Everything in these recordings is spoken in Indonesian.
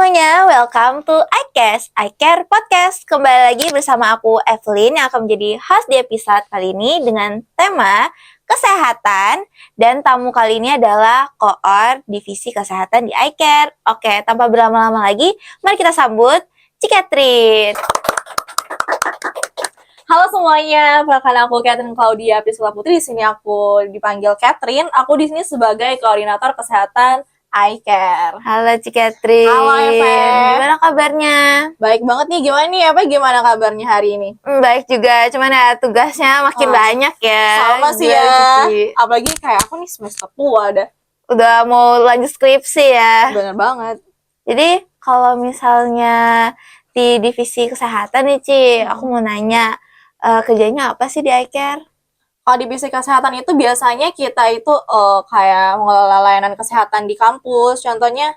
semuanya, welcome to iCast, iCare Podcast. Kembali lagi bersama aku, Evelyn, yang akan menjadi host di episode kali ini dengan tema kesehatan. Dan tamu kali ini adalah koor divisi kesehatan di iCare. Oke, tanpa berlama-lama lagi, mari kita sambut Ci Catherine. Halo semuanya, perkenalkan aku Catherine Claudia Priscilla Putri. Di sini aku dipanggil Catherine. Aku di sini sebagai koordinator kesehatan iCare. Halo Ci Catherine. Halo Eve. Gimana kabarnya? Baik banget nih, gimana nih Eve? Gimana kabarnya hari ini? Baik juga, cuman ya tugasnya makin banyak ya. Sama sih Gimana ya. Cici? Apalagi kayak aku nih semester tua dah. Udah mau lanjut skripsi ya. Bener banget. Jadi kalau misalnya di divisi kesehatan nih Ci, aku mau nanya kerjanya apa sih di iCare? Kalau di divisi kesehatan itu biasanya kita itu kayak mengelola layanan kesehatan di kampus. Contohnya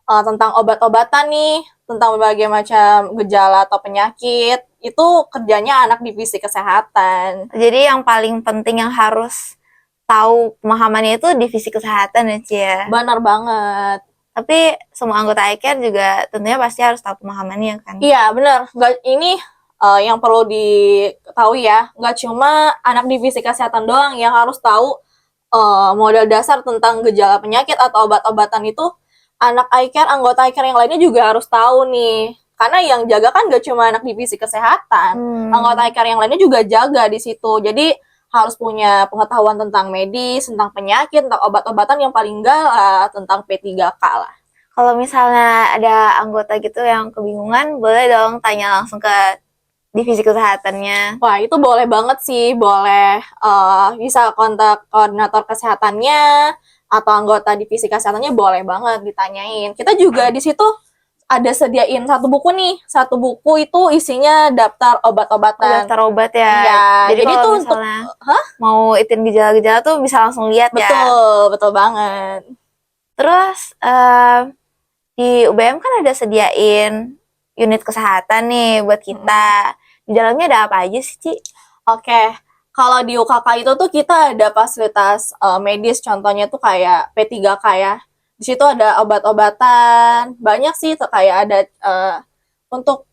tentang obat-obatan nih, tentang berbagai macam gejala atau penyakit. Itu kerjanya anak divisi kesehatan. Jadi yang paling penting yang harus tahu pemahamannya itu divisi kesehatan ya Ci ya. Benar banget. Tapi semua anggota iCare juga tentunya pasti harus tahu pemahamannya kan. Iya, benar. Ini yang perlu diketahui ya, nggak cuma anak divisi kesehatan doang yang harus tahu modal dasar tentang gejala penyakit atau obat-obatan itu. Anak iCare, anggota iCare yang lainnya juga harus tahu nih. Karena yang jaga kan nggak cuma anak divisi kesehatan, anggota iCare yang lainnya juga jaga di situ. Jadi harus punya pengetahuan tentang medis, tentang penyakit, tentang obat-obatan, yang paling enggak lah tentang P3K lah. Kalau misalnya ada anggota gitu yang kebingungan, boleh dong tanya langsung ke divisi kesehatannya. Wah, itu boleh banget sih. Boleh bisa kontak koordinator kesehatannya atau anggota divisi kesehatannya, boleh banget ditanyain. Kita juga di situ ada sediain satu buku nih. Satu buku itu isinya daftar obat-obatan. Daftar obat ya. Iya, Jadi jadi kalau tuh misalnya mau itin gejala-gejala tuh bisa langsung lihat ya. betul banget. Terus di UBM kan ada sediain unit kesehatan nih buat kita. Di dalamnya ada apa aja sih, Ci? Oke, kalau di UKK itu tuh kita ada fasilitas medis, contohnya tuh kayak P3K ya. Di situ ada obat-obatan, banyak sih, kayak ada untuk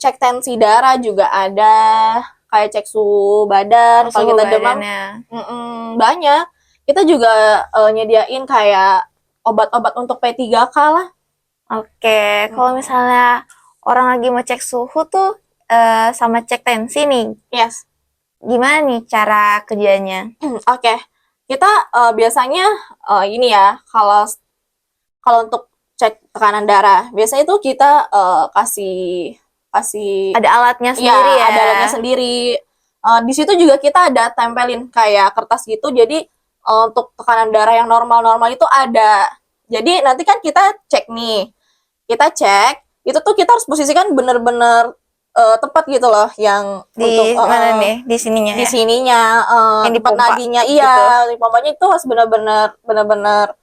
cek tensi darah juga ada, kayak cek suhu badan, kalau kita demam, banyak. Kita juga nyediain kayak obat-obat untuk P3K lah. Oke, kalau misalnya orang lagi mau cek suhu tuh sama cek tensi nih, Yes. gimana nih cara kerjanya? Oke, kita biasanya ini ya, kalau untuk cek tekanan darah, biasanya itu kita kasih Ada alatnya sendiri ya? ada alatnya sendiri. Di situ juga kita ada tempelin kayak kertas gitu, jadi untuk tekanan darah yang normal-normal itu ada. Jadi nanti kan kita cek nih, kita cek, itu tuh kita harus posisikan bener-bener tepat gitu loh, yang Di untuk mana nih? Di sininya di ya? sininya, Yang tempat dipompa nadinya, gitu. iya, di pompanya itu harus bener-bener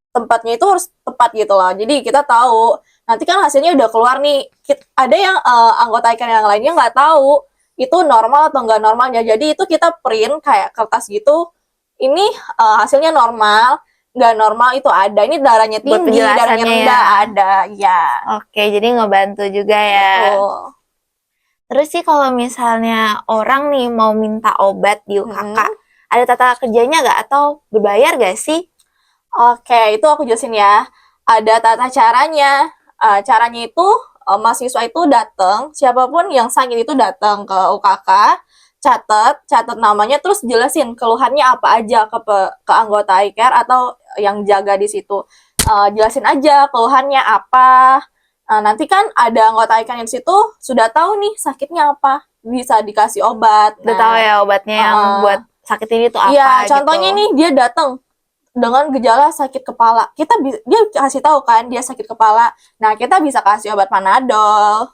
tempatnya itu harus tepat gitu loh. Jadi kita tahu, nanti kan hasilnya udah keluar nih. Ada yang anggota iCare yang lainnya nggak tahu itu normal atau nggak normalnya. Jadi itu kita print kayak kertas gitu. Ini hasilnya normal, nggak normal itu ada. Ini darahnya Buat tinggi, darahnya penjelasannya rendah, ya. ada. Ya. Oke, jadi ngebantu juga ya. Betul. Terus sih kalau misalnya orang nih mau minta obat di UKK, ada tata kerjanya nggak atau berbayar nggak sih? Oke, itu aku jelasin ya. Ada tata caranya. Caranya itu mahasiswa itu datang, siapapun yang sakit itu datang ke UKK, catat namanya, terus jelasin keluhannya apa aja ke anggota iCare atau yang jaga di situ. Jelasin aja keluhannya apa. Nanti kan ada anggota iCare di situ sudah tahu nih sakitnya apa, bisa dikasih obat. Udah tahu ya obatnya yang buat sakit ini tuh apa Iya, gitu. contohnya nih dia datang dengan gejala sakit kepala. Dia kasih tahu kan dia sakit kepala. Nah, kita bisa kasih obat Panadol.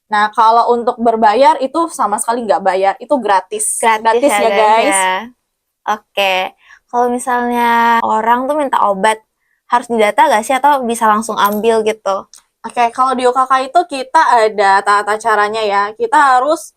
Nah, kalau untuk berbayar itu sama sekali nggak bayar, itu gratis. Gratis ya guys. Ya. Oke, kalau misalnya orang tuh minta obat, harus didata nggak sih atau bisa langsung ambil gitu? Oke, kalau di UKK itu kita ada tata caranya ya. Kita harus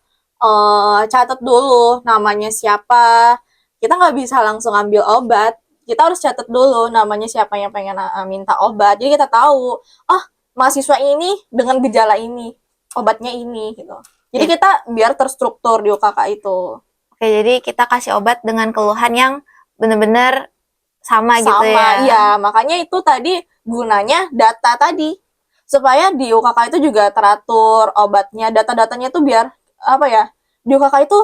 catat dulu namanya siapa. Kita nggak bisa langsung ambil obat. Kita harus catat dulu namanya siapa yang pengen minta obat. Jadi kita tahu, oh mahasiswa ini dengan gejala ini, obatnya ini gitu. Jadi Iya. kita biar terstruktur di UKK itu. Oke, jadi kita kasih obat dengan keluhan yang benar-benar sama gitu Sama, ya. iya. Makanya itu tadi gunanya data tadi. Supaya di UKK itu juga teratur obatnya, data-datanya itu biar apa ya? Di UKK itu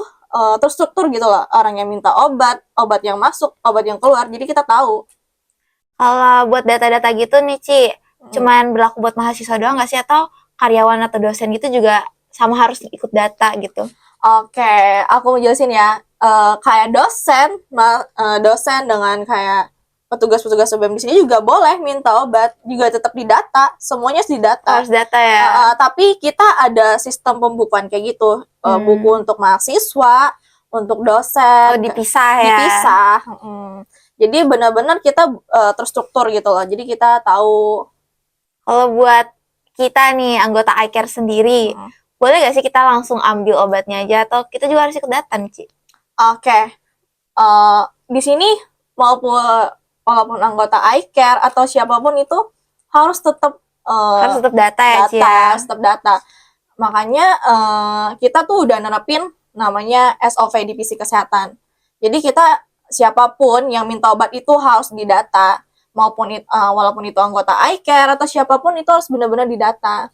terstruktur gitu loh. Orang yang minta obat, obat yang masuk, obat yang keluar. Jadi kita tahu. Kalau buat data-data gitu nih, Ci, Mm. cuman berlaku buat mahasiswa doang nggak sih? Atau karyawan atau dosen gitu juga sama harus ikut data gitu? Oke, aku mau jelasin ya. Kayak dosen dengan kayak petugas-petugas UBM di sini juga boleh minta obat, juga tetap didata, semuanya harus didata. Harus data ya? Tapi kita ada sistem pembukuan kayak gitu, buku untuk mahasiswa, untuk Oh, dosen, dipisah ya? dipisah. Jadi benar-benar kita terstruktur gitu loh. Jadi kita tahu. Kalau buat kita nih, anggota iCare sendiri, Mm. boleh nggak sih kita langsung ambil obatnya aja? Atau kita juga harus ikut data nih, Ci? Oke, di sini walaupun anggota iCare atau siapapun itu harus tetap Harus tetap data ya, Ci ya? tetap data. Makanya kita tuh udah nerapin namanya SOV divisi kesehatan. Jadi kita siapapun yang minta obat itu harus didata, walaupun itu anggota iCare atau siapapun itu harus benar-benar didata.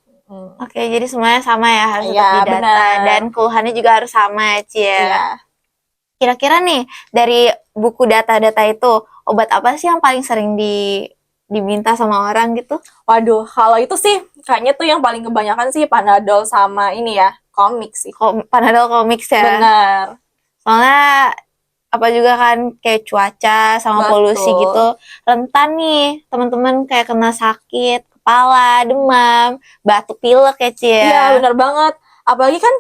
Oke, jadi semuanya sama ya, harus Iya, tetap didata. benar. Dan keluhannya juga harus sama ya, Ci ya? Iya. Kira-kira nih, dari buku data-data itu, obat apa sih yang paling sering diminta sama orang gitu? Waduh, kalau itu sih kayaknya tuh yang paling kebanyakan sih Panadol sama ini ya, komik sih. Panadol Comics ya? Benar. Soalnya apa juga kan kayak cuaca sama Betul. polusi gitu rentan nih teman-teman kayak kena sakit kepala, demam, batuk pilek ya Ci ya. Iya, benar banget. Apalagi kan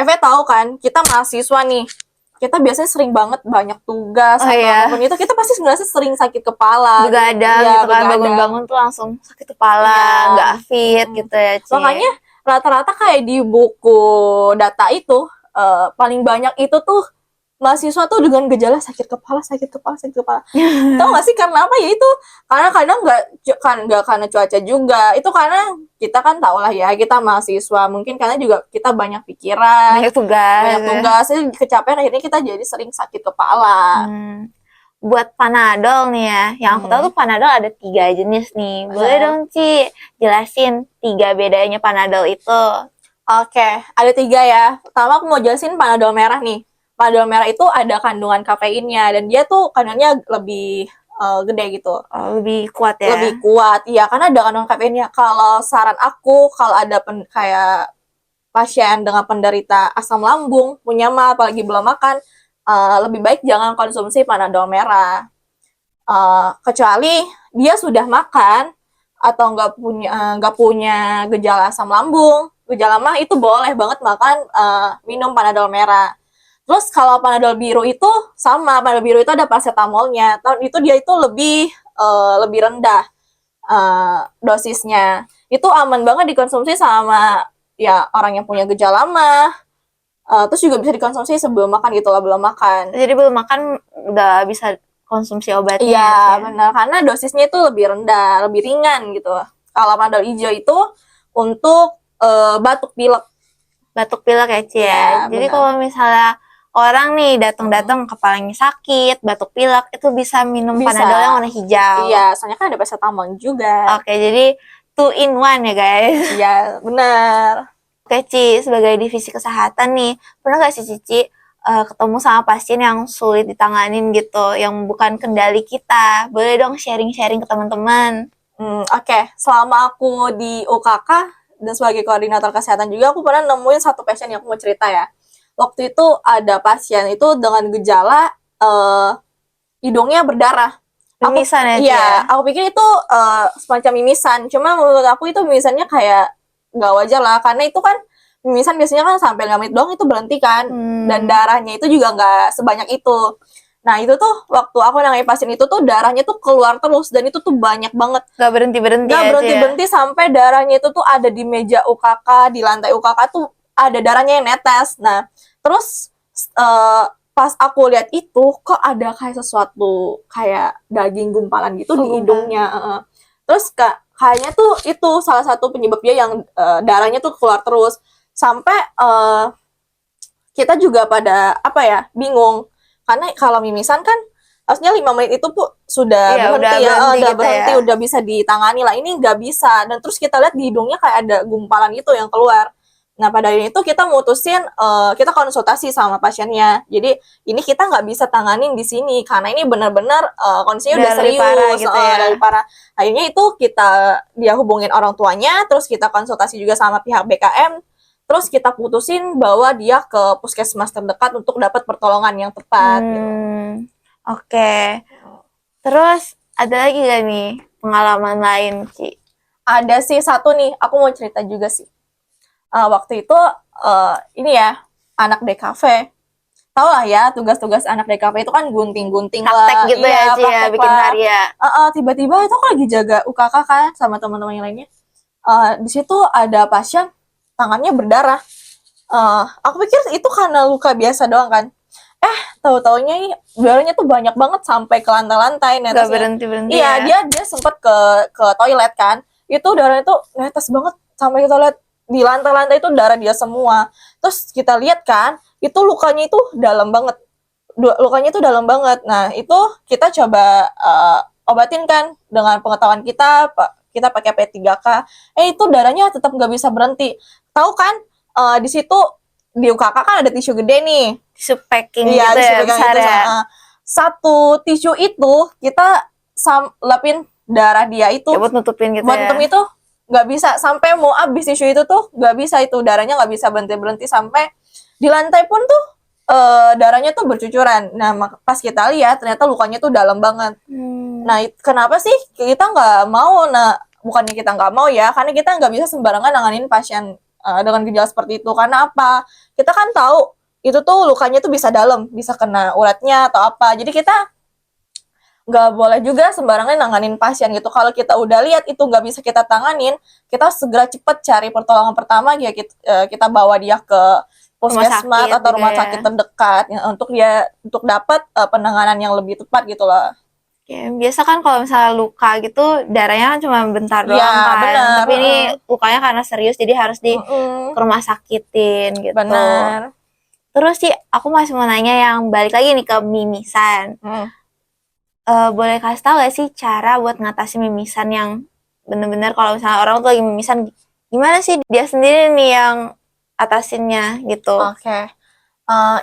Eve tahu kan, kita mahasiswa nih. Kita biasanya sering banget banyak tugas Oh atau iya. apapun itu, kita pasti sebenarnya sering sakit kepala. Begadang Iya, gitu kan, begadang. bangun-bangun tuh langsung sakit kepala, Iya. nggak fit gitu ya Ci. Makanya rata-rata kayak di buku data itu paling banyak itu tuh mahasiswa tuh dengan gejala sakit kepala. Tahu nggak sih karena apa ya itu? Karena kadang nggak karena cuaca juga. Itu karena kita kan tau lah ya, kita mahasiswa. Mungkin karena juga kita banyak pikiran, banyak tugas. jadi kecapean akhirnya kita jadi sering sakit kepala. Buat Panadol nih ya, yang aku tahu tuh Panadol ada 3 jenis nih. Boleh dong Ci, jelasin 3 bedanya Panadol itu. Oke, ada 3 ya. Pertama aku mau jelasin Panadol merah nih. Panadol merah itu ada kandungan kafeinnya dan dia tuh kandungannya lebih gede gitu. Oh, lebih kuat ya? Lebih kuat, iya karena ada kandungan kafeinnya. Kalau saran aku, kalau ada kayak pasien dengan penderita asam lambung, punya mah apalagi belum makan, lebih baik jangan konsumsi Panadol merah. Kecuali dia sudah makan atau nggak punya gejala asam lambung, gejala mah itu boleh banget makan minum Panadol merah. Terus kalau Panadol biru itu sama, Panadol biru itu ada paracetamolnya. Itu dia itu lebih rendah dosisnya. Itu aman banget dikonsumsi sama ya orang yang punya gejala mah. Terus juga bisa dikonsumsi sebelum makan gitu lah, belum makan. Jadi belum makan udah bisa konsumsi obatnya. Iya, ya? benar. Karena dosisnya itu lebih rendah, lebih ringan gitu. Kalau Panadol hijau itu untuk batuk pilek. Batuk pilek ya Ci ya. Iya, Jadi benar. kalau misalnya orang nih datang-datang kepalanya sakit, batuk pilek, itu bisa minum Bisa. Panadol yang warna hijau. Iya, soalnya kan ada paracetamol juga. Oke, jadi 2 in 1 ya guys. Iya, benar. Oke Ci, sebagai divisi kesehatan nih, pernah gak sih Cici ketemu sama pasien yang sulit ditanganin gitu, yang bukan kendali kita? Boleh dong sharing-sharing ke teman-teman. Oke. Selama aku di UKK dan sebagai koordinator kesehatan juga, aku pernah nemuin satu pasien yang aku mau cerita ya. Waktu itu ada pasien itu dengan gejala hidungnya berdarah. Mimisan ya Ci Iya, ya? aku pikir itu semacam mimisan. Cuma menurut aku itu mimisannya kayak nggak wajar lah, karena itu kan mimisan biasanya kan sampai 5 menit doang itu berhenti kan, dan darahnya itu juga nggak sebanyak itu. Nah itu tuh waktu aku nangani pasien itu tuh darahnya tuh keluar terus dan itu tuh banyak banget. Gak berhenti-berhenti Nggak ya Ci ya? berhenti-berhenti sampai darahnya itu tuh ada di meja UKK, di lantai UKK tuh ada darahnya yang netes. Nah terus pas aku lihat itu kok ada kayak sesuatu kayak daging gumpalan gitu di hidungnya. Terus kayaknya tuh itu salah satu penyebab dia yang darahnya tuh keluar terus sampai kita juga pada apa ya bingung karena kalau mimisan kan harusnya 5 menit itu sudah Iya, berhenti udah ya, berhenti udah gitu berhenti, ya. udah bisa ditangani lah. Ini nggak bisa. Dan terus kita lihat di hidungnya kayak ada gumpalan gitu yang keluar. Nah, pada ini itu kita mutusin, kita konsultasi sama pasiennya. Jadi, ini kita nggak bisa tanganin di sini, karena ini benar-benar kondisinya udah Dari serius, parah gitu ya. dari parah. Akhirnya itu dia hubungin orang tuanya, terus kita konsultasi juga sama pihak BKM, terus kita putusin bahwa dia ke puskesmas terdekat untuk dapat pertolongan yang tepat. Gitu. Oke. Terus ada lagi gak nih pengalaman lain, Ci? Ada sih satu nih, aku mau cerita juga sih. Waktu itu ini ya anak DKV, tau lah ya tugas-tugas anak DKV itu kan gunting-gunting Praktek lah, gitu ya, Ci, ya, bikin lah. karya. Tiba-tiba itu aku lagi jaga UKK kan sama teman-teman yang lainnya. Di situ ada pasien tangannya berdarah. Aku pikir itu karena luka biasa doang kan. Tahu-taunya darahnya tuh banyak banget sampai ke lantai-lantai Gak netesnya. berhenti-berhenti Iya, ya. dia sempat ke toilet kan. Itu darahnya tuh netes banget sampai ke toilet. Di lantai-lantai itu darah dia semua. Terus kita lihat kan, itu lukanya itu dalam banget. Lukanya itu dalam banget. Nah, itu kita coba obatin kan dengan pengetahuan kita, kita pakai P3K. Itu darahnya tetap nggak bisa berhenti. Tahu kan, di situ di UKK kan ada tisu gede nih. Tisu packing Iya, gitu ya, tisu besar itu, ya. satu tisu itu kita lapin darah dia itu. Ya, buat nutupin gitu buat ya. nutup itu nggak bisa sampai mau habis tisu itu tuh nggak bisa, itu darahnya nggak bisa berhenti sampai di lantai pun tuh darahnya tuh bercucuran. Nah, pas kita lihat ternyata lukanya tuh dalam banget. Nah, kenapa sih kita nggak mau? Nah, bukannya kita nggak mau ya, karena kita nggak bisa sembarangan nanganin pasien dengan gejala seperti itu. Karena apa? Kita kan tahu itu tuh lukanya tuh bisa dalam, bisa kena uratnya atau apa. Jadi kita nggak boleh juga sembarangan nanganin pasien gitu. Kalau kita udah lihat itu nggak bisa kita tanganin, kita segera cepat cari pertolongan pertama ya, kita bawa dia ke puskesmas atau rumah sakit terdekat ya, untuk dapat penanganan yang lebih tepat gitu loh. Ya, biasa kan kalau misalnya luka gitu darahnya kan cuma bentar doang kan. Bener. Tapi ini lukanya karena serius jadi harus di ke rumah sakitin gitu. Benar. Terus sih aku masih mau nanya yang balik lagi nih ke mimisan. Boleh kasih tau gak sih cara buat ngatasi mimisan yang bener-bener kalau misalnya orang tuh lagi mimisan, gimana sih dia sendiri nih yang atasinnya gitu? Oke.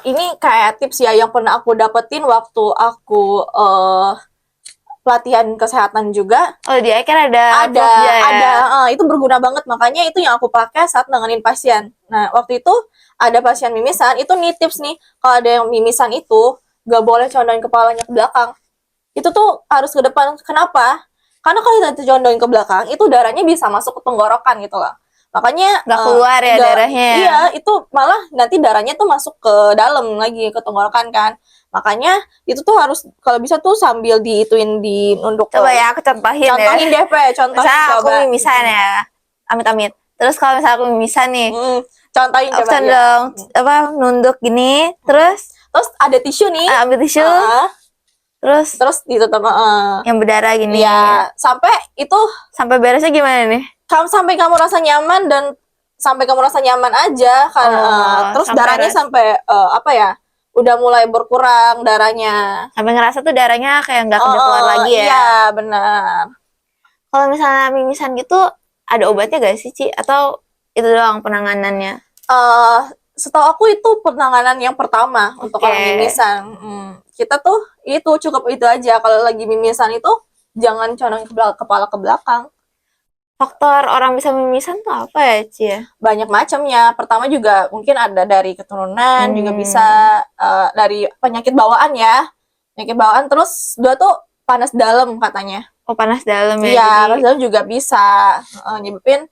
Ini kayak tips ya yang pernah aku dapetin waktu aku pelatihan kesehatan juga. Oh, di iCare ada itu berguna banget, makanya itu yang aku pakai saat nanganin pasien. Nah, waktu itu ada pasien mimisan, itu nih tips nih, kalau ada yang mimisan itu gak boleh condohin kepalanya ke belakang. Itu tuh harus ke depan. Kenapa? Karena kalau kita condohin ke belakang, itu darahnya bisa masuk ke tenggorokan gitu loh. Makanya nggak keluar ya darahnya. Iya, itu malah nanti darahnya tuh masuk ke dalam lagi, ke tenggorokan kan. Makanya itu tuh harus kalau bisa tuh sambil diituin nunduk. Coba ya aku contohin ya. Contohin deh, contohin misalnya coba. Aku mimisan ya. Amit-amit. Terus kalau misalnya aku mimisan nih. Contohin aku coba. Condong nunduk gini, terus ada tisu nih. Ambil tisu. Terus ditutup yang berdarah gini. Iya, sampai beresnya gimana nih? Sampai kamu rasa nyaman aja kan. Terus darahnya sampai udah mulai berkurang darahnya. Sampai ngerasa tuh darahnya kayak nggak keluar lagi ya. Iya, benar. Kalau misalnya mimisan gitu ada obatnya gak sih, Ci? Atau itu doang penanganannya? Setahu aku itu penanganan yang pertama untuk orang mimisan. Kita tuh itu cukup itu aja. Kalau lagi mimisan itu jangan condong kepala ke belakang. Faktor orang bisa mimisan tuh apa ya, Ci? Banyak macamnya. Pertama juga mungkin ada dari keturunan, juga bisa dari penyakit bawaan ya. Penyakit bawaan. Terus dua tuh panas dalam katanya. Oh, panas dalam ya? Iya, panas dalam juga bisa nyebabin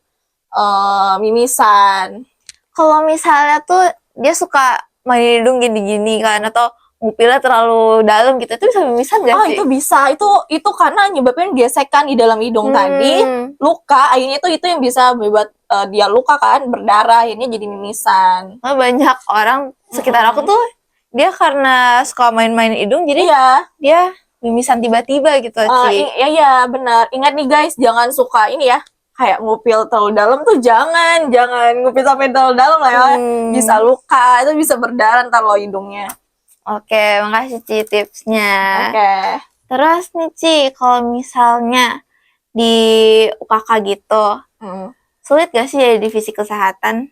mimisan. Kalau misalnya tuh dia suka main hidung gini-gini kan, atau ngupilnya terlalu dalam gitu, itu bisa mimisan gak sih? Itu bisa, itu karena nyebabin gesekan di dalam hidung tadi, luka, akhirnya itu yang bisa membuat dia luka kan, berdarah, akhirnya jadi mimisan. Banyak orang sekitar aku tuh, dia karena suka main-main hidung, jadi dia mimisan tiba-tiba gitu, Ci. Iya benar. Ingat nih guys, jangan suka ini ya, kayak ngupil terlalu dalam tuh jangan ngupil sampai terlalu dalam lah ya. Bisa luka, itu bisa berdarah ntar lo hidungnya. Oke, makasih Ci tipsnya. Oke. Terus nih Ci, kalau misalnya di UKK gitu, sulit gak sih jadi divisi kesehatan?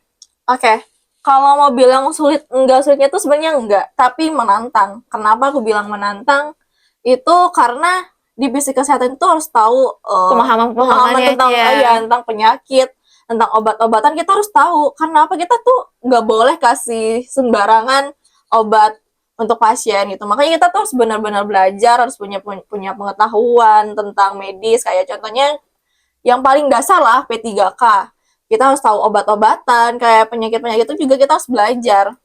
Oke. Kalau mau bilang sulit, enggak sulitnya tuh sebenarnya enggak, tapi menantang. Kenapa aku bilang menantang? Itu karena divisi kesehatan itu harus tahu Pemahaman ya, tentang Ci, ya. tentang penyakit, tentang obat-obatan kita harus tahu. Kenapa kita tuh nggak boleh kasih sembarangan obat untuk pasien gitu. Makanya kita tuh harus benar-benar belajar, harus punya pengetahuan tentang medis. Kayak contohnya yang paling dasar lah P3K. Kita harus tahu obat-obatan, kayak penyakit-penyakit itu juga kita harus belajar.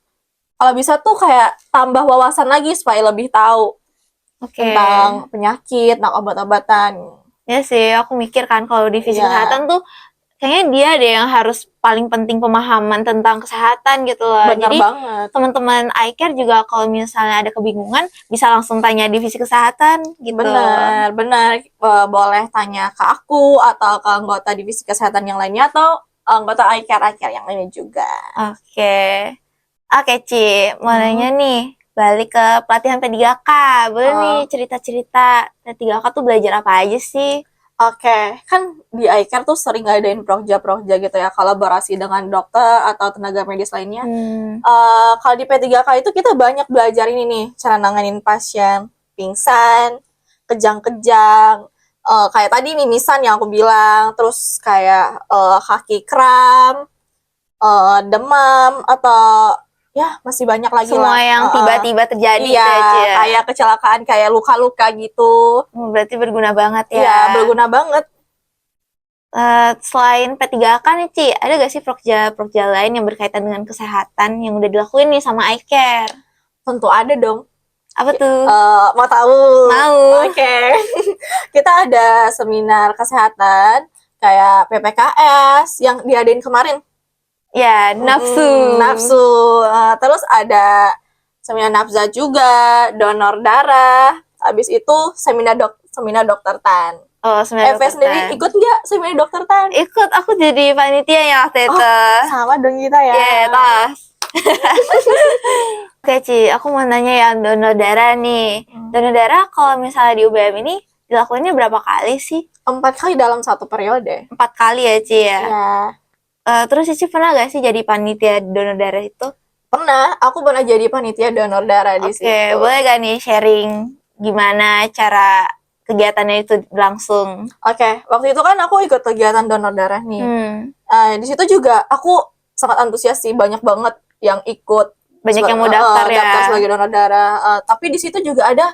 Kalau bisa tuh kayak tambah wawasan lagi supaya lebih tahu tentang penyakit, tentang obat-obatan. Ya sih, aku mikir kan kalau divisi Iya. kesehatan tuh kayaknya dia deh yang harus paling penting pemahaman tentang kesehatan gitu loh. Bener Jadi banget. teman-teman iCare juga kalau misalnya ada kebingungan bisa langsung tanya divisi kesehatan gitu. Bener. Boleh tanya ke aku atau ke anggota divisi kesehatan yang lainnya atau anggota iCare yang lainnya juga. Oke Ci, mau nanya nih, balik ke pelatihan P3K. Boleh nih cerita-cerita P3K tuh belajar apa aja sih? Oke, kan di iCare tuh sering ngadain prokja gitu ya, kolaborasi dengan dokter atau tenaga medis lainnya. Kalau di P3K itu kita banyak belajar ini nih, cara nanganin pasien pingsan, kejang-kejang, kayak tadi mimisan yang aku bilang, terus kayak kaki kram, demam, atau ya masih banyak lagi Semua lah. yang tiba-tiba terjadi Iya, gitu ya, Ci, ya? kayak kecelakaan, kayak luka-luka gitu. Berarti berguna banget ya. Iya, berguna banget. Selain P3K nih Ci, ada gak sih prokja lain yang berkaitan dengan kesehatan yang udah dilakuin nih sama iCare? Tentu ada dong. Apa tuh? Mau tahu? Mau. Oke. Kita ada seminar kesehatan kayak PPKS yang diadain kemarin. Ya, nafsu. Terus ada seminar nafza juga, donor darah. Habis itu seminar dokter Tan. Seminar dokter sendiri Tan. ikut nggak seminar dokter Tan? Ikut, aku jadi panitia ya waktu itu. Sama dong kita ya. Iya, tas. Oke Ci, aku mau nanya yang donor darah nih. Donor darah kalau misalnya di UBM ini dilakuinnya berapa kali sih? 4 kali dalam satu periode. 4 kali ya Ci ya? Ya. Terus Cici pernah gak sih jadi panitia donor darah itu? Pernah, aku pernah jadi panitia donor darah di situ. Oke, boleh gak nih sharing gimana cara kegiatannya itu berlangsung? Oke, waktu itu kan aku ikut kegiatan donor darah nih. Di situ juga aku sangat antusias sih, banyak banget yang ikut. Banyak yang mau daftar ya? Daftar sebagai donor darah. Tapi di situ juga ada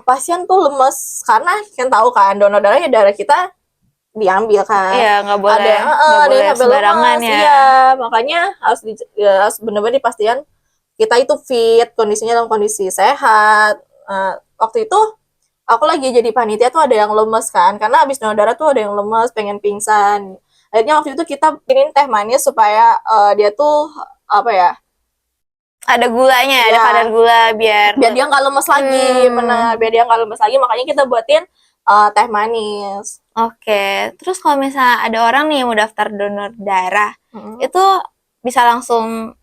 pasien tuh lemes, karena kan tahu kan donor darahnya darah kita diambil kan. Iya, nggak boleh, nggak boleh sembarangan ya. Iya, makanya harus benar-benar dipastikan kita itu fit, kondisinya dalam kondisi sehat. Waktu itu aku lagi jadi panitia tuh ada yang lemes kan, karena habis donor darah tuh ada yang lemes, pengen pingsan. Akhirnya waktu itu kita bikinin teh manis supaya dia tuh apa ya? Ada gulanya, ada kadar gula biar dia nggak lemes lagi, benar. Biar dia nggak lemes lagi, makanya kita buatin teh manis. Oke, terus kalau misalnya ada orang nih yang mau daftar donor darah, itu bisa langsung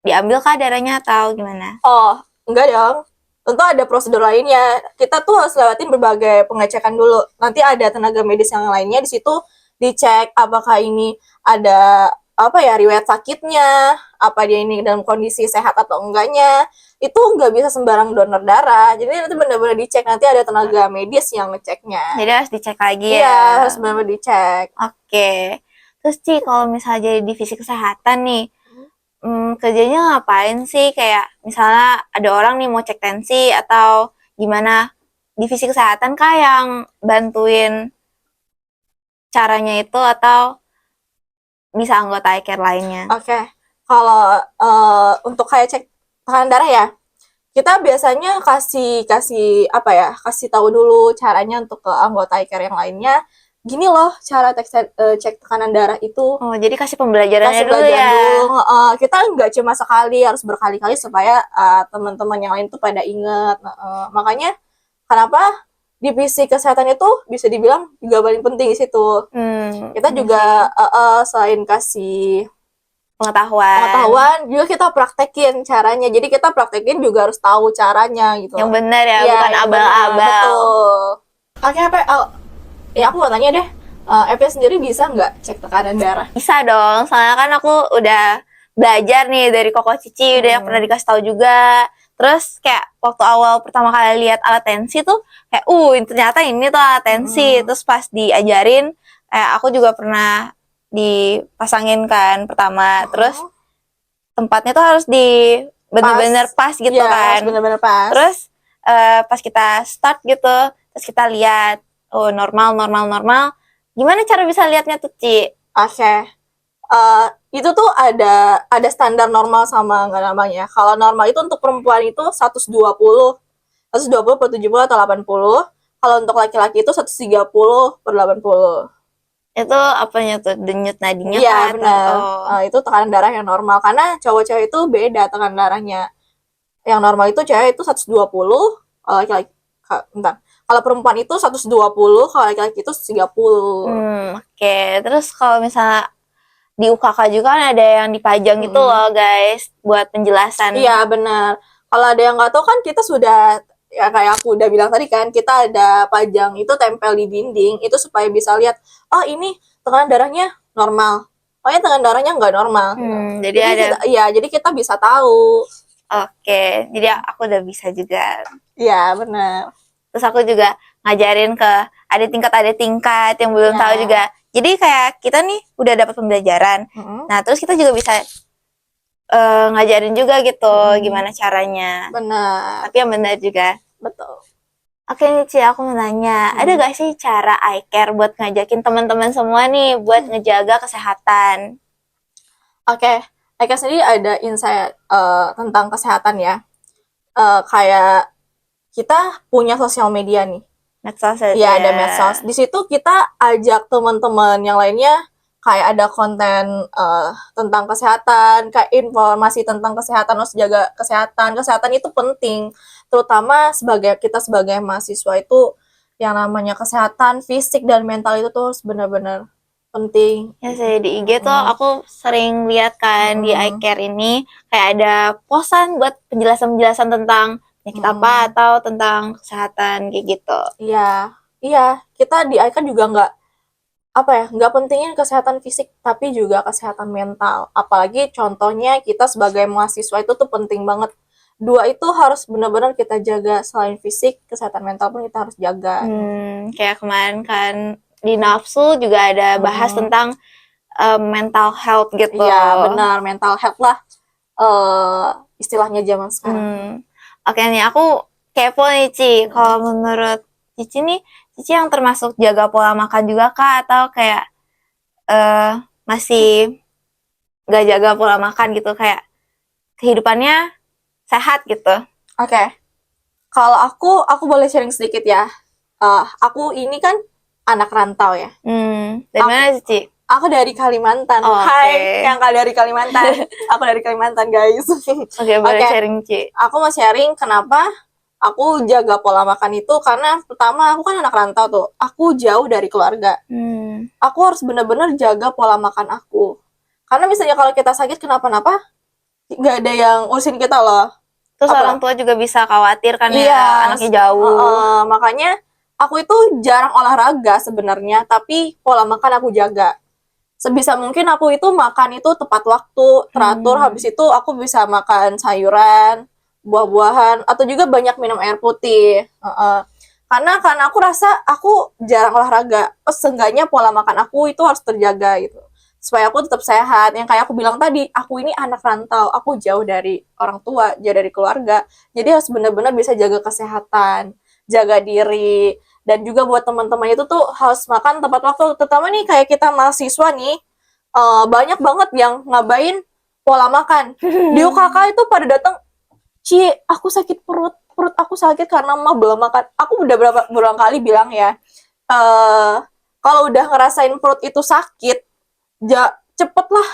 diambil kah darahnya atau gimana? Oh, enggak dong. Tentu ada prosedur lainnya. Kita tuh harus lewatin berbagai pengecekan dulu. Nanti ada tenaga medis yang lainnya di situ dicek apakah ini ada riwayat sakitnya, apa dia ini dalam kondisi sehat atau enggaknya. Itu nggak bisa sembarang donor darah. Jadi nanti benar-benar dicek, nanti ada tenaga medis yang ngeceknya. Jadi harus dicek lagi ya? Iya, harus benar-benar dicek. Oke. Terus Ci, kalau misalnya jadi divisi kesehatan nih, kerjanya ngapain sih? Kayak misalnya ada orang nih mau cek tensi atau gimana? Divisi kesehatan kah yang bantuin caranya itu atau bisa anggota iCare lainnya? Oke. Kalau untuk kayak cek tekanan darah ya, kita biasanya kasih tahu dulu caranya untuk ke anggota iCare yang lainnya. Gini loh cara cek tekanan darah itu. Oh, jadi kasih pembelajarannya dulu ya. Kita nggak cuma sekali, harus berkali-kali supaya teman-teman yang lain tuh pada inget. Makanya Kenapa divisi kesehatan itu bisa dibilang juga paling penting di situ. Kita juga selain kasih pengetahuan juga kita praktekin caranya. Jadi kita praktekin juga harus tahu caranya gitu. yang benar ya, Iya, bukan yang abal-abal. benar, betul. Oke, ya aku mau tanya deh, Epi sendiri bisa nggak cek tekanan darah? Bisa dong, soalnya kan aku udah belajar nih dari Koko Cici, udah yang pernah dikasih tahu juga. Terus kayak waktu awal pertama kali lihat alat tensi tuh kayak ternyata ini tuh alat tensi. Terus pas diajarin, aku juga pernah dipasangin kan pertama. Terus tempatnya tuh harus di bener-bener pas gitu ya, kan. Harus bener-bener pas. Terus pas kita start gitu, terus kita lihat normal. Gimana cara bisa lihatnya tuh, Ci? Oke. Itu tuh ada standar normal sama nggak namanya. Kalau normal itu untuk perempuan itu 120 per 70 atau 80. Kalau untuk laki-laki itu 130 per 80. Itu apanya tuh, denyut nadinya Iya, kah? benar. Itu tekanan darah yang normal. Karena cowok-cewek itu beda tekanan darahnya. Yang normal itu cewek itu 120, kalau laki-laki bentar. Kalau perempuan itu 120, kalau laki-laki itu 130. Oke. Terus kalau misalnya di UKK juga kan ada yang dipajang gitu loh, guys, buat penjelasan. Iya, benar. Kalau ada yang nggak tahu kan kita sudah, ya kayak aku udah bilang tadi kan, kita ada pajang itu tempel di dinding, itu supaya bisa lihat, oh ini tekanan darahnya normal. Oh ini tekanan darahnya nggak normal. Jadi ada. Jadi kita bisa tahu. Oke, jadi aku udah bisa juga. Iya, benar. Terus aku juga ngajarin ke ada tingkat yang belum tahu juga. Jadi kayak kita nih udah dapat pembelajaran. Nah, terus kita juga bisa ngajarin juga gitu gimana caranya. Benar. Tapi yang benar juga. Betul. Oke nih, Ci, aku mau nanya, ada gak sih cara eye care buat ngajakin teman-teman semua nih buat ngejaga kesehatan? Oke, Eka sendiri ada insight tentang kesehatan ya. Kayak kita punya sosial media nih. Medsos Iya, ada medsos. Di situ kita ajak teman-teman yang lainnya, kayak ada konten tentang kesehatan, kayak informasi tentang kesehatan, harus jaga kesehatan. Kesehatan itu penting, terutama kita sebagai mahasiswa itu yang namanya kesehatan fisik dan mental itu tuh harus benar-benar penting. Ya sih, di IG tuh aku sering lihat kan di eye care ini kayak ada posan buat penjelasan-penjelasan tentang penyakit apa atau tentang kesehatan kayak gitu. Iya, kita di eye care juga nggak pentingin kesehatan fisik tapi juga kesehatan mental. Apalagi contohnya kita sebagai mahasiswa itu tuh penting banget. Dua itu harus benar-benar kita jaga, selain fisik, kesehatan mental pun kita harus jaga. Kayak kemarin kan di Nafsu juga ada bahas tentang mental health gitu. Iya, benar, mental health lah istilahnya zaman sekarang. Oke nih, aku kepo nih, Ci. Kalau menurut Cici nih, Cici yang termasuk jaga pola makan juga kah? Atau kayak masih gak jaga pola makan gitu? Kayak kehidupannya sehat gitu? Oke. Kalau aku boleh sharing sedikit ya. Aku ini kan anak rantau ya. Dari mana sih, Ci? Aku dari Kalimantan. Hai, yang dari Kalimantan. Aku dari Kalimantan, guys. Oke, boleh sharing, Ci. Aku mau sharing kenapa aku jaga pola makan itu, karena pertama aku kan anak rantau tuh. Aku jauh dari keluarga. Aku harus benar-benar jaga pola makan aku. Karena misalnya kalau kita sakit kenapa-napa, nggak ada yang urusin kita loh. Terus orang tua juga bisa khawatir kan ya, anaknya jauh. Makanya aku itu jarang olahraga sebenarnya, tapi pola makan aku jaga. Sebisa mungkin aku itu makan itu tepat waktu, teratur. Habis itu aku bisa makan sayuran, buah-buahan, atau juga banyak minum air putih. Karena aku rasa aku jarang olahraga. Seenggaknya pola makan aku itu harus terjaga gitu, supaya aku tetap sehat. Yang kayak aku bilang tadi, aku ini anak rantau, aku jauh dari orang tua, jauh dari keluarga. Jadi harus benar-benar bisa jaga kesehatan, jaga diri. Dan juga buat teman-teman itu tuh harus makan tepat waktu. Terutama nih kayak kita mahasiswa nih, banyak banget yang ngabain pola makan. Di UKK itu pada datang, Ci, aku sakit perut aku sakit karena mah belum makan. Aku udah beberapa kali bilang ya, kalau udah ngerasain perut itu sakit, cepetlah,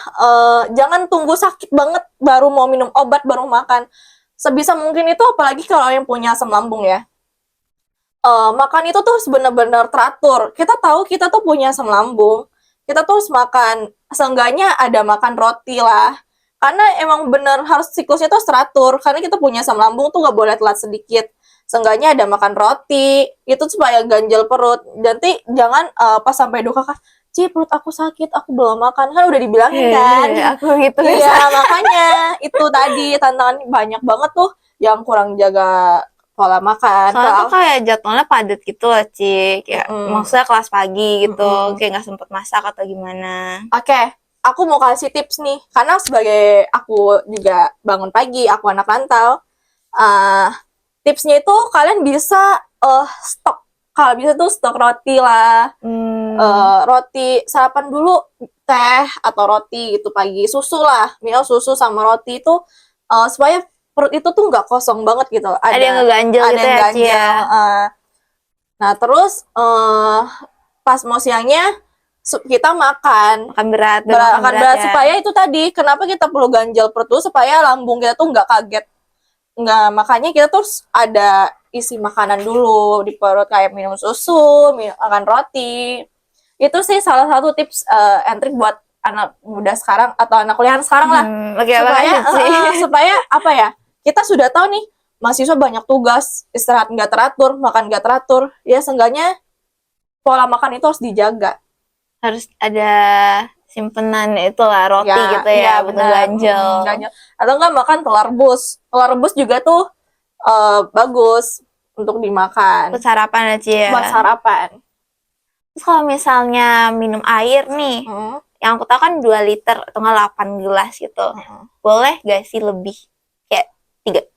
jangan tunggu sakit banget baru mau minum obat, baru makan. Sebisa mungkin itu, apalagi kalau yang punya asam lambung ya. makan itu tuh harus benar-benar teratur. Kita tahu kita tuh punya asam lambung, kita tuh harus makan, seenggaknya ada makan roti lah. Karena emang bener harus siklusnya tuh harus teratur, karena kita punya asam lambung tuh nggak boleh telat sedikit. Seenggaknya ada makan roti, itu supaya ganjel perut. Nanti jangan pas sampai duka kakak, Ci, perut aku sakit, aku belum makan. Kan udah dibilangin kan. Aku gitu Iya, makanya itu tadi tantangan banyak banget tuh yang kurang jaga pola makan. Soalnya tuh kayak jadwalnya padat gitu loh, Ci. Kayak maksudnya kelas pagi gitu, kayak nggak sempet masak atau gimana. Oke, aku mau kasih tips nih. Karena sebagai aku juga bangun pagi, aku anak rantau. Tipsnya itu kalian bisa stok. Kalau bisa tuh stok roti lah. Roti sarapan dulu, teh atau roti gitu pagi, susu lah, minum susu sama roti itu supaya perut itu tuh nggak kosong banget gitu. Ada yang ngeganjel ada gitu yang ya, Ci ganjel. ya. Nah terus pas mau siangnya kita makan Makan berat, makan berat ya. supaya itu tadi kenapa kita perlu ganjel perut tuh supaya lambung kita tuh nggak kaget. Nggak, makanya kita tuh ada isi makanan dulu di perut kayak minum susu, makan roti. Itu sih salah satu tips and trick buat anak muda sekarang atau anak kuliahan sekarang lah. Supaya supaya apa ya? Kita sudah tahu nih mahasiswa banyak tugas, istirahat nggak teratur, makan nggak teratur. Ya seenggaknya pola makan itu harus dijaga. Harus ada simpenan itulah roti gitu ya, bener ganjel. Atau enggak makan telur rebus. Telur rebus juga tuh bagus untuk dimakan. Buat sarapan ya, Ci ya. Buat sarapan. Terus kalau misalnya minum air nih, yang aku tahu kan 2 liter atau nggak 8 gelas gitu. Boleh gak sih lebih? Kayak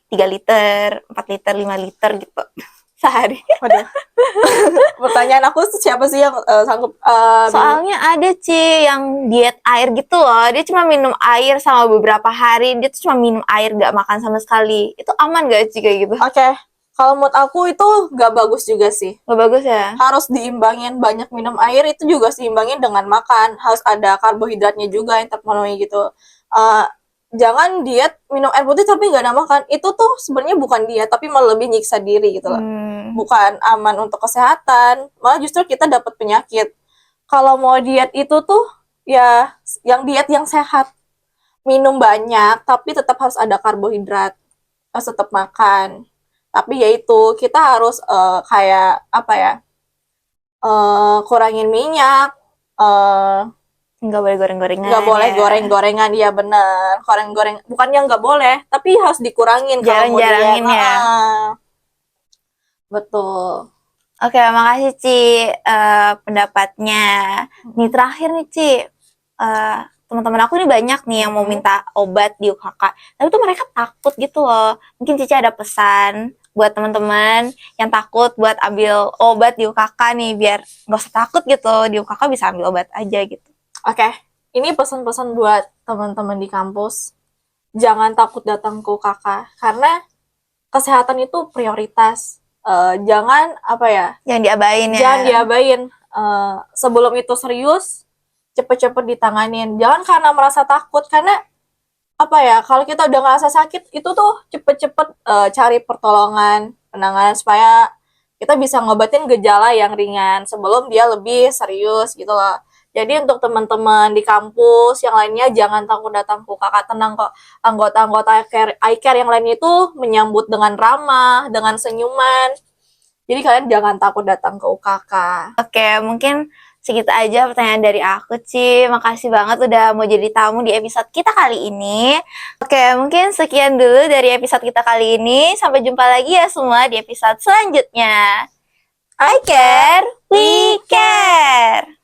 3 liter, 4 liter, 5 liter gitu sehari. Waduh. Pertanyaan aku siapa sih yang sanggup soalnya ada Ci yang diet air gitu loh. Dia cuma minum air sama beberapa hari. Dia tuh cuma minum air, gak makan sama sekali. Itu aman gak Ci kayak gitu? Oke. Kalau menurut aku itu gak bagus juga sih. Gak bagus ya? Harus diimbangin. Banyak minum air itu juga seimbangin dengan makan. Harus ada karbohidratnya juga yang terpenuhi gitu. Jangan diet minum air putih tapi gak ada makan. Itu tuh sebenarnya bukan diet, tapi malah lebih nyiksa diri gitu loh. Bukan aman untuk kesehatan, malah justru kita dapat penyakit. Kalau mau diet itu tuh ya yang diet yang sehat, minum banyak tapi tetap harus ada karbohidrat, harus tetap makan. Tapi ya itu kita harus kayak apa ya, kurangin minyak, nggak boleh goreng-gorengan. Nggak boleh goreng-gorengan, ya bener. Goreng-goreng bukannya nggak boleh, tapi harus dikurangin. Jarang-jarangin ya. Betul. Oke, makasih Ci pendapatnya. Nih terakhir nih Ci, teman-teman aku nih banyak nih yang mau minta obat di UKK. Tapi tuh mereka takut gitu loh. Mungkin Cici ada pesan buat teman-teman yang takut buat ambil obat di UKK nih, biar nggak usah takut gitu, di UKK bisa ambil obat aja gitu. Oke, ini pesan-pesan buat teman-teman di kampus. Jangan takut datang ke UKK, karena kesehatan itu prioritas. Jangan apa ya? Jangan diabain ya. Jangan diabain. Sebelum itu serius, cepet-cepet ditanganin. Jangan karena merasa takut, karena apa ya? Kalau kita udah ngerasa sakit, itu tuh cepet-cepet cari pertolongan, penanganan supaya kita bisa ngobatin gejala yang ringan sebelum dia lebih serius gitu loh. Jadi untuk teman-teman di kampus yang lainnya jangan takut datang ke UKK, tenang kok. Anggota-anggota iCare yang lain itu menyambut dengan ramah, dengan senyuman. Jadi kalian jangan takut datang ke UKK. Oke, mungkin segitu aja pertanyaan dari aku, Ci. Makasih banget udah mau jadi tamu di episode kita kali ini. Oke, mungkin sekian dulu dari episode kita kali ini. Sampai jumpa lagi ya semua di episode selanjutnya. iCare, we care!